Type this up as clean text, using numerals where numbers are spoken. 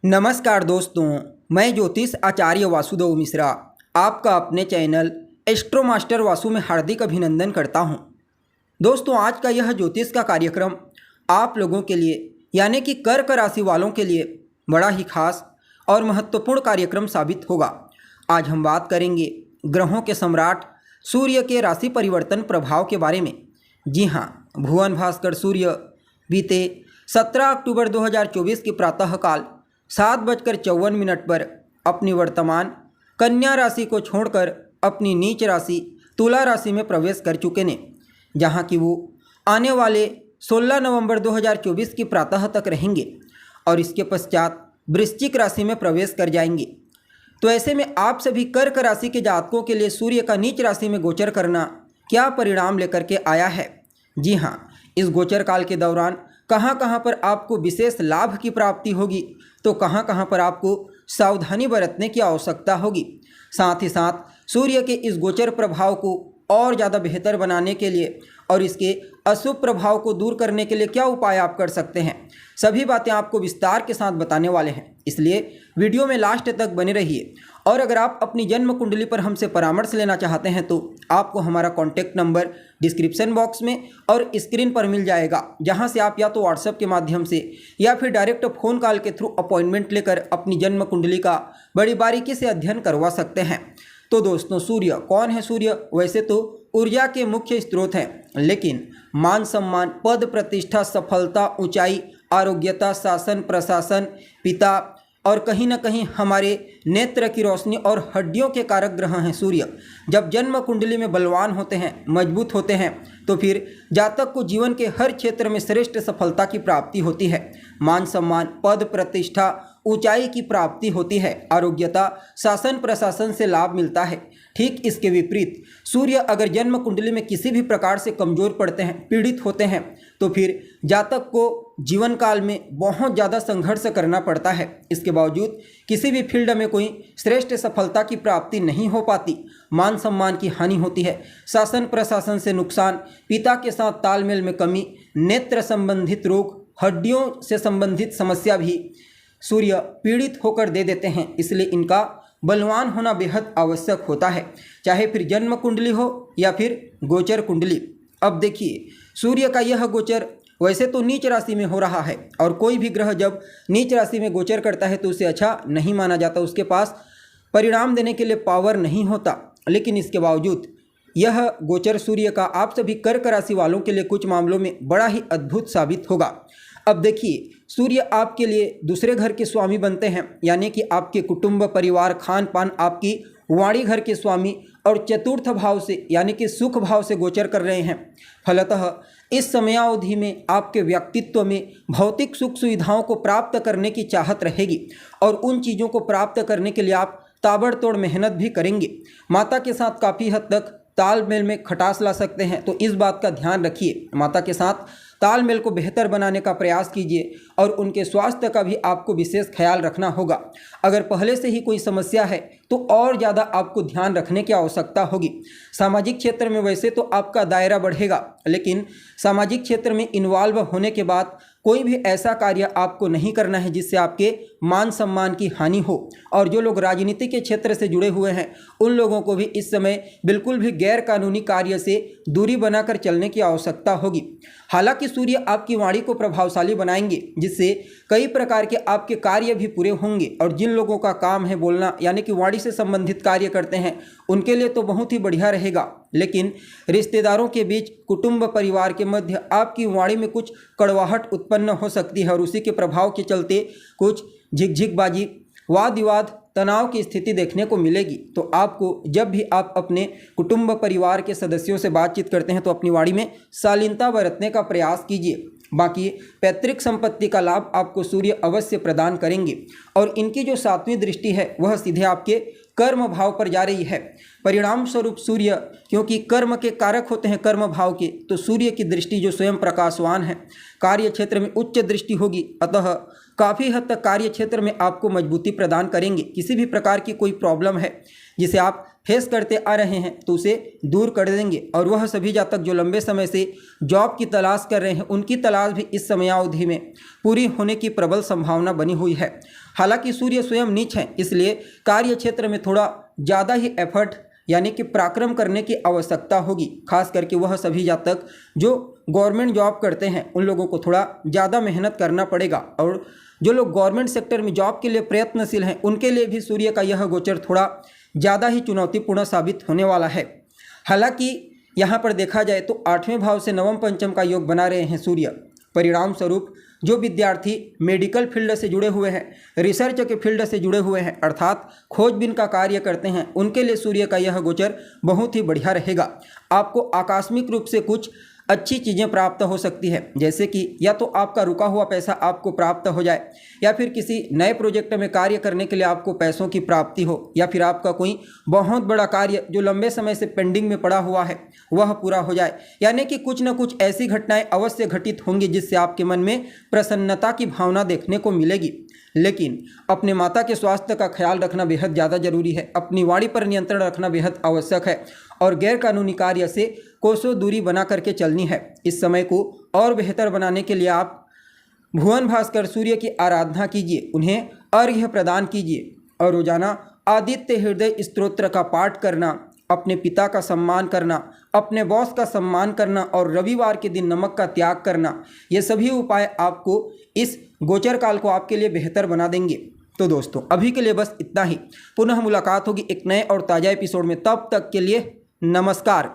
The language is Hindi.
नमस्कार दोस्तों, मैं ज्योतिष आचार्य वासुदेव मिश्रा आपका अपने चैनल एस्ट्रो मास्टर वासु में हार्दिक अभिनंदन करता हूं। दोस्तों, आज का यह ज्योतिष का कार्यक्रम आप लोगों के लिए यानी कि कर्क राशि वालों के लिए बड़ा ही खास और महत्वपूर्ण कार्यक्रम साबित होगा। आज हम बात करेंगे ग्रहों के सम्राट सूर्य के राशि परिवर्तन प्रभाव के बारे में। जी हाँ, भुवन भास्कर सूर्य बीते 17 अक्टूबर 2024 के प्रातःकाल 7:54 पर अपनी वर्तमान कन्या राशि को छोड़कर अपनी नीच राशि तुला राशि में प्रवेश कर चुके ने, जहां कि वो आने वाले 16 नवंबर 2024 की प्रातः तक रहेंगे और इसके पश्चात वृश्चिक राशि में प्रवेश कर जाएंगे। तो ऐसे में आप सभी कर्क राशि के जातकों के लिए सूर्य का नीच राशि में गोचर करना क्या परिणाम लेकर के आया है। जी हाँ, इस गोचर काल के दौरान कहाँ कहाँ पर आपको विशेष लाभ की प्राप्ति होगी तो कहाँ कहाँ पर आपको सावधानी बरतने की आवश्यकता होगी। साथ ही साथ सूर्य के इस गोचर प्रभाव को और ज़्यादा बेहतर बनाने के लिए और इसके अशुभ प्रभाव को दूर करने के लिए क्या उपाय आप कर सकते हैं, सभी बातें आपको विस्तार के साथ बताने वाले हैं। इसलिए वीडियो में लास्ट तक बने रहिए। और अगर आप अपनी जन्म कुंडली पर हमसे परामर्श लेना चाहते हैं तो आपको हमारा कॉन्टैक्ट नंबर डिस्क्रिप्शन बॉक्स में और स्क्रीन पर मिल जाएगा, जहां से आप या तो व्हाट्सएप के माध्यम से या फिर डायरेक्ट फ़ोन कॉल के थ्रू अपॉइंटमेंट लेकर अपनी जन्म कुंडली का बड़ी बारीकी से अध्ययन करवा सकते हैं। तो दोस्तों, सूर्य कौन है? सूर्य वैसे तो ऊर्जा के मुख्य स्रोत हैं, लेकिन मान सम्मान, पद प्रतिष्ठा, सफलता, ऊंचाई, आरोग्यता, शासन प्रशासन, पिता और कहीं ना कहीं हमारे नेत्र की रोशनी और हड्डियों के कारक ग्रह हैं सूर्य। जब जन्म कुंडली में बलवान होते हैं, मजबूत होते हैं, तो फिर जातक को जीवन के हर क्षेत्र में श्रेष्ठ सफलता की प्राप्ति होती है। मान सम्मान, पद प्रतिष्ठा, ऊंचाई की प्राप्ति होती है, आरोग्यता, शासन प्रशासन से लाभ मिलता है। ठीक इसके विपरीत सूर्य अगर जन्म कुंडली में किसी भी प्रकार से कमजोर पड़ते हैं, पीड़ित होते हैं, तो फिर जातक को जीवन काल में बहुत ज़्यादा संघर्ष करना पड़ता है। इसके बावजूद किसी भी फील्ड में कोई श्रेष्ठ सफलता की प्राप्ति नहीं हो पाती। मान सम्मान की हानि होती है, शासन प्रशासन से नुकसान, पिता के साथ तालमेल में कमी, नेत्र संबंधित रोग, हड्डियों से संबंधित समस्या भी सूर्य पीड़ित होकर दे देते हैं। इसलिए इनका बलवान होना बेहद आवश्यक होता है, चाहे फिर जन्म कुंडली हो या फिर गोचर कुंडली। अब देखिए, सूर्य का यह गोचर वैसे तो नीच राशि में हो रहा है और कोई भी ग्रह जब नीच राशि में गोचर करता है तो उसे अच्छा नहीं माना जाता, उसके पास परिणाम देने के लिए पावर नहीं होता। लेकिन इसके बावजूद यह गोचर सूर्य का आप सभी कर्क राशि वालों के लिए कुछ मामलों में बड़ा ही अद्भुत साबित होगा। अब देखिए, सूर्य आपके लिए दूसरे घर के स्वामी बनते हैं, यानी कि आपके कुटुंब, परिवार, खान पान, आपकी वाणी घर के स्वामी और चतुर्थ भाव से यानी कि सुख भाव से गोचर कर रहे हैं। फलतः इस समयावधि में आपके व्यक्तित्व में भौतिक सुख सुविधाओं को प्राप्त करने की चाहत रहेगी और उन चीज़ों को प्राप्त करने के लिए आप ताबड़तोड़ मेहनत भी करेंगे। माता के साथ काफ़ी हद तक तालमेल में खटास ला सकते हैं, तो इस बात का ध्यान रखिए। माता के साथ तालमेल को बेहतर बनाने का प्रयास कीजिए और उनके स्वास्थ्य का भी आपको विशेष ख्याल रखना होगा। अगर पहले से ही कोई समस्या है तो और ज़्यादा आपको ध्यान रखने की आवश्यकता होगी। सामाजिक क्षेत्र में वैसे तो आपका दायरा बढ़ेगा, लेकिन सामाजिक क्षेत्र में इन्वॉल्व होने के बाद कोई भी ऐसा कार्य आपको नहीं करना है जिससे आपके मान सम्मान की हानि हो। और जो लोग राजनीति के क्षेत्र से जुड़े हुए हैं उन लोगों को भी इस समय बिल्कुल भी गैर कानूनी कार्य से दूरी बनाकर चलने की आवश्यकता होगी। हालांकि सूर्य आपकी वाणी को प्रभावशाली बनाएंगे, जिससे कई प्रकार के आपके कार्य भी पूरे होंगे। और जिन लोगों का काम है बोलना यानी कि वाणी से संबंधित कार्य करते हैं, उनके लिए तो बहुत ही बढ़िया रहेगा। लेकिन रिश्तेदारों के बीच, कुटुंब परिवार के मध्य आपकी वाणी में कुछ कड़वाहट उत्पन्न हो सकती है और उसी के प्रभाव के चलते कुछ झिकझिकबाजी, वाद विवाद, तनाव की स्थिति देखने को मिलेगी। तो आपको जब भी आप अपने कुटुंब परिवार के सदस्यों से बातचीत करते हैं तो अपनी वाणी में शालीनता बरतने का प्रयास कीजिए। बाकी पैतृक संपत्ति का लाभ आपको सूर्य अवश्य प्रदान करेंगे और इनकी जो 7वीं दृष्टि है वह सीधे आपके कर्म भाव पर जा रही है। परिणाम स्वरूप सूर्य, क्योंकि कर्म के कारक होते हैं कर्म भाव के, तो सूर्य की दृष्टि जो स्वयं प्रकाशवान है, कार्य क्षेत्र में उच्च दृष्टि होगी। अतः काफ़ी हद तक कार्य क्षेत्र में आपको मजबूती प्रदान करेंगे। किसी भी प्रकार की कोई प्रॉब्लम है जिसे आप फेस करते आ रहे हैं तो उसे दूर कर देंगे। और वह सभी जातक जो लंबे समय से जॉब की तलाश कर रहे हैं, उनकी तलाश भी इस समयावधि में पूरी होने की प्रबल संभावना बनी हुई है। हालांकि सूर्य स्वयं नीच हैं, इसलिए कार्य क्षेत्र में थोड़ा ज़्यादा ही एफर्ट यानी कि पराक्रम करने की आवश्यकता होगी। खास करके वह सभी जातक जो गवर्नमेंट जॉब करते हैं, उन लोगों को थोड़ा ज़्यादा मेहनत करना पड़ेगा। और जो लोग गवर्नमेंट सेक्टर में जॉब के लिए प्रयत्नशील हैं, उनके लिए भी सूर्य का यह गोचर थोड़ा ज़्यादा ही चुनौतीपूर्ण साबित होने वाला है। हालांकि यहाँ पर देखा जाए तो 8वें भाव से नवम पंचम का योग बना रहे हैं सूर्य। परिणाम स्वरूप जो विद्यार्थी मेडिकल फील्ड से जुड़े हुए हैं, रिसर्च के फील्ड से जुड़े हुए हैं, अर्थात खोजबीन का कार्य करते हैं, उनके लिए सूर्य का यह गोचर बहुत ही बढ़िया रहेगा। आपको आकस्मिक रूप से कुछ अच्छी चीज़ें प्राप्त हो सकती है, जैसे कि या तो आपका रुका हुआ पैसा आपको प्राप्त हो जाए, या फिर किसी नए प्रोजेक्ट में कार्य करने के लिए आपको पैसों की प्राप्ति हो, या फिर आपका कोई बहुत बड़ा कार्य जो लंबे समय से पेंडिंग में पड़ा हुआ है वह पूरा हो जाए। यानी कि कुछ न कुछ ऐसी घटनाएं अवश्य घटित होंगी जिससे आपके मन में प्रसन्नता की भावना देखने को मिलेगी। लेकिन अपने माता के स्वास्थ्य का ख्याल रखना बेहद ज़्यादा जरूरी है। अपनी वाणी पर नियंत्रण रखना बेहद आवश्यक है और गैर कानूनी कार्य से कोसों दूरी बना करके चलनी है। इस समय को और बेहतर बनाने के लिए आप भुवन भास्कर सूर्य की आराधना कीजिए, उन्हें अर्घ्य प्रदान कीजिए और रोजाना आदित्य हृदय स्तोत्र का पाठ करना, अपने पिता का सम्मान करना, अपने बॉस का सम्मान करना और रविवार के दिन नमक का त्याग करना, ये सभी उपाय आपको इस गोचर काल को आपके लिए बेहतर बना देंगे। तो दोस्तों अभी के लिए बस इतना ही। पुनः मुलाकात होगी एक नए और ताज़ा एपिसोड में। तब तक के लिए नमस्कार।